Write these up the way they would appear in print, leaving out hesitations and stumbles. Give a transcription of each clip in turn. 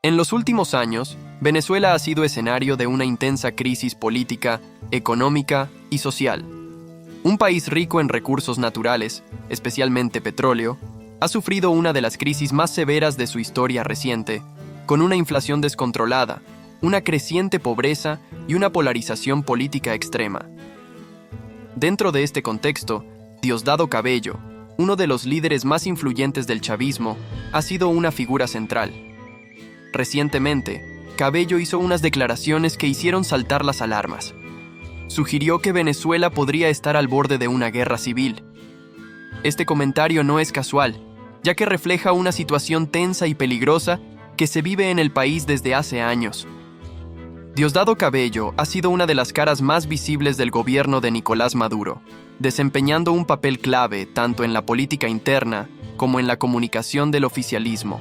En los últimos años, Venezuela ha sido escenario de una intensa crisis política, económica y social. Un país rico en recursos naturales, especialmente petróleo, ha sufrido una de las crisis más severas de su historia reciente, con una inflación descontrolada, una creciente pobreza y una polarización política extrema. Dentro de este contexto, Diosdado Cabello, uno de los líderes más influyentes del chavismo, ha sido una figura central. Recientemente, Cabello hizo unas declaraciones que hicieron saltar las alarmas. Sugirió que Venezuela podría estar al borde de una guerra civil. Este comentario no es casual, ya que refleja una situación tensa y peligrosa que se vive en el país desde hace años. Diosdado Cabello ha sido una de las caras más visibles del gobierno de Nicolás Maduro, desempeñando un papel clave tanto en la política interna como en la comunicación del oficialismo.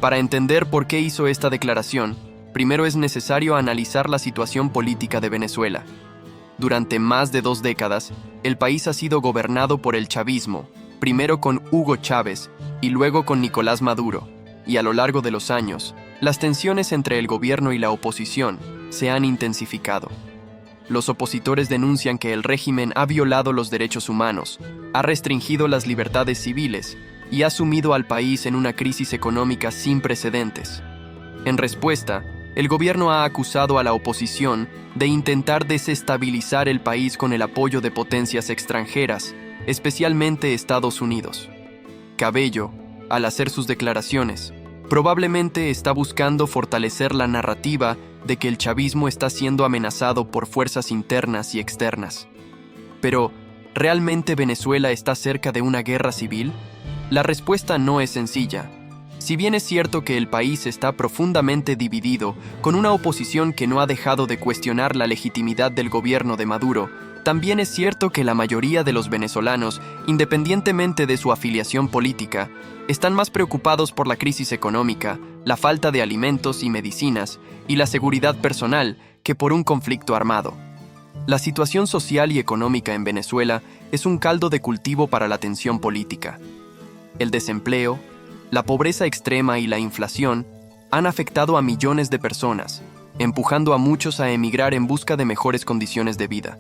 Para entender por qué hizo esta declaración, primero es necesario analizar la situación política de Venezuela. Durante más de 2 décadas, el país ha sido gobernado por el chavismo, primero con Hugo Chávez y luego con Nicolás Maduro, y a lo largo de los años, las tensiones entre el gobierno y la oposición se han intensificado. Los opositores denuncian que el régimen ha violado los derechos humanos, ha restringido las libertades civiles y ha sumido al país en una crisis económica sin precedentes. En respuesta, el gobierno ha acusado a la oposición de intentar desestabilizar el país con el apoyo de potencias extranjeras, especialmente Estados Unidos. Cabello, al hacer sus declaraciones, probablemente está buscando fortalecer la narrativa de que el chavismo está siendo amenazado por fuerzas internas y externas. Pero, ¿realmente Venezuela está cerca de una guerra civil? La respuesta no es sencilla. Si bien es cierto que el país está profundamente dividido, con una oposición que no ha dejado de cuestionar la legitimidad del gobierno de Maduro, también es cierto que la mayoría de los venezolanos, independientemente de su afiliación política, están más preocupados por la crisis económica, la falta de alimentos y medicinas, y la seguridad personal, que por un conflicto armado. La situación social y económica en Venezuela es un caldo de cultivo para la tensión política. El desempleo, la pobreza extrema y la inflación han afectado a millones de personas, empujando a muchos a emigrar en busca de mejores condiciones de vida.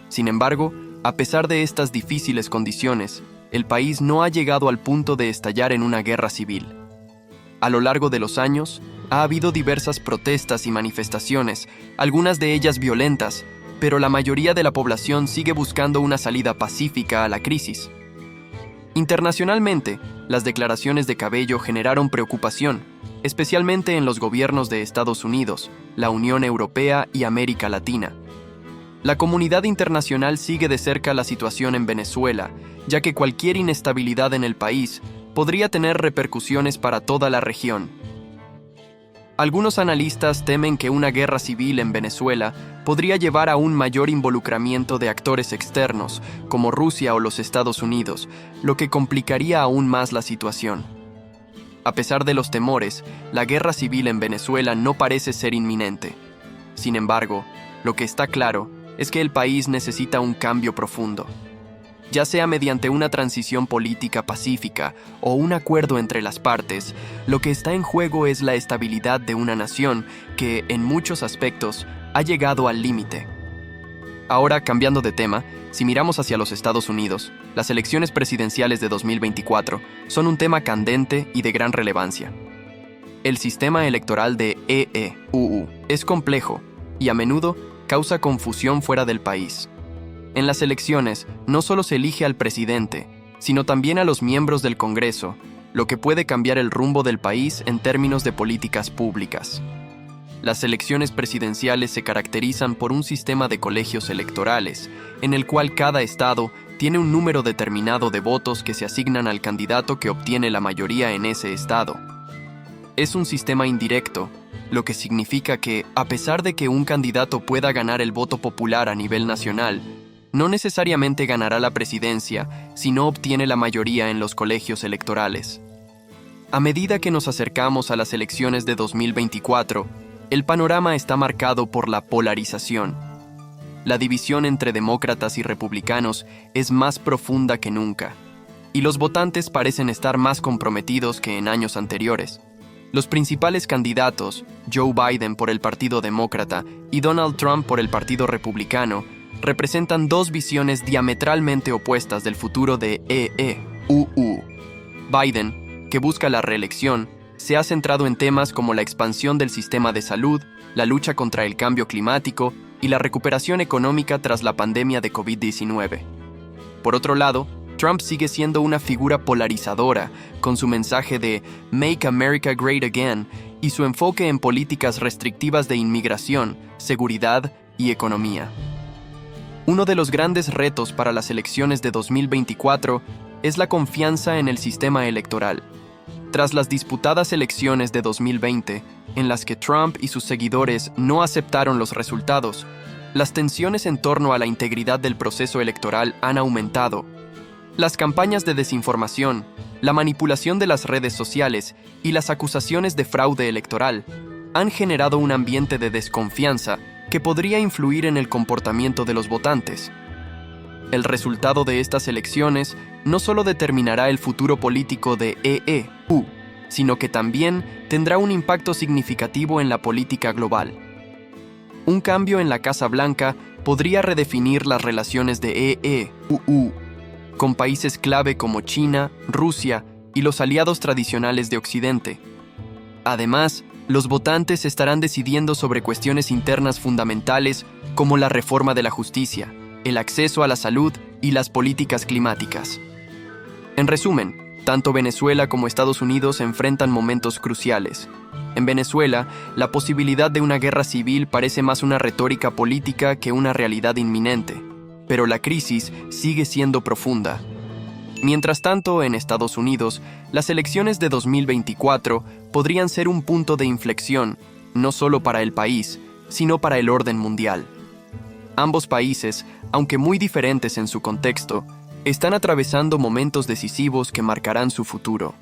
Sin embargo, a pesar de estas difíciles condiciones, el país no ha llegado al punto de estallar en una guerra civil. A lo largo de los años, ha habido diversas protestas y manifestaciones, algunas de ellas violentas, pero la mayoría de la población sigue buscando una salida pacífica a la crisis. Internacionalmente, las declaraciones de Cabello generaron preocupación, especialmente en los gobiernos de Estados Unidos, la Unión Europea y América Latina. La comunidad internacional sigue de cerca la situación en Venezuela, ya que cualquier inestabilidad en el país podría tener repercusiones para toda la región. Algunos analistas temen que una guerra civil en Venezuela podría llevar a un mayor involucramiento de actores externos, como Rusia o los Estados Unidos, lo que complicaría aún más la situación. A pesar de los temores, la guerra civil en Venezuela no parece ser inminente. Sin embargo, lo que está claro es que el país necesita un cambio profundo. Ya sea mediante una transición política pacífica o un acuerdo entre las partes, lo que está en juego es la estabilidad de una nación que, en muchos aspectos, ha llegado al límite. Ahora, cambiando de tema, si miramos hacia los Estados Unidos, las elecciones presidenciales de 2024 son un tema candente y de gran relevancia. El sistema electoral de EEUU es complejo y a menudo causa confusión fuera del país. En las elecciones no solo se elige al presidente, sino también a los miembros del Congreso, lo que puede cambiar el rumbo del país en términos de políticas públicas. Las elecciones presidenciales se caracterizan por un sistema de colegios electorales, en el cual cada estado tiene un número determinado de votos que se asignan al candidato que obtiene la mayoría en ese estado. Es un sistema indirecto, lo que significa que, a pesar de que un candidato pueda ganar el voto popular a nivel nacional, no necesariamente ganará la presidencia si no obtiene la mayoría en los colegios electorales. A medida que nos acercamos a las elecciones de 2024, el panorama está marcado por la polarización. La división entre demócratas y republicanos es más profunda que nunca, y los votantes parecen estar más comprometidos que en años anteriores. Los principales candidatos, Joe Biden por el Partido Demócrata y Donald Trump por el Partido Republicano, representan dos visiones diametralmente opuestas del futuro de EEUU. Biden, que busca la reelección, se ha centrado en temas como la expansión del sistema de salud, la lucha contra el cambio climático y la recuperación económica tras la pandemia de COVID-19. Por otro lado, Trump sigue siendo una figura polarizadora, con su mensaje de Make America Great Again y su enfoque en políticas restrictivas de inmigración, seguridad y economía. Uno de los grandes retos para las elecciones de 2024 es la confianza en el sistema electoral. Tras las disputadas elecciones de 2020, en las que Trump y sus seguidores no aceptaron los resultados, las tensiones en torno a la integridad del proceso electoral han aumentado. Las campañas de desinformación, la manipulación de las redes sociales y las acusaciones de fraude electoral han generado un ambiente de desconfianza que podría influir en el comportamiento de los votantes. El resultado de estas elecciones no solo determinará el futuro político de EEU, sino que también tendrá un impacto significativo en la política global. Un cambio en la Casa Blanca podría redefinir las relaciones de EEU con países clave como China, Rusia y los aliados tradicionales de Occidente. Además, los votantes estarán decidiendo sobre cuestiones internas fundamentales como la reforma de la justicia, el acceso a la salud y las políticas climáticas. En resumen, tanto Venezuela como Estados Unidos enfrentan momentos cruciales. En Venezuela, la posibilidad de una guerra civil parece más una retórica política que una realidad inminente, pero la crisis sigue siendo profunda. Mientras tanto, en Estados Unidos, las elecciones de 2024 podrían ser un punto de inflexión, no solo para el país, sino para el orden mundial. Ambos países, aunque muy diferentes en su contexto, están atravesando momentos decisivos que marcarán su futuro.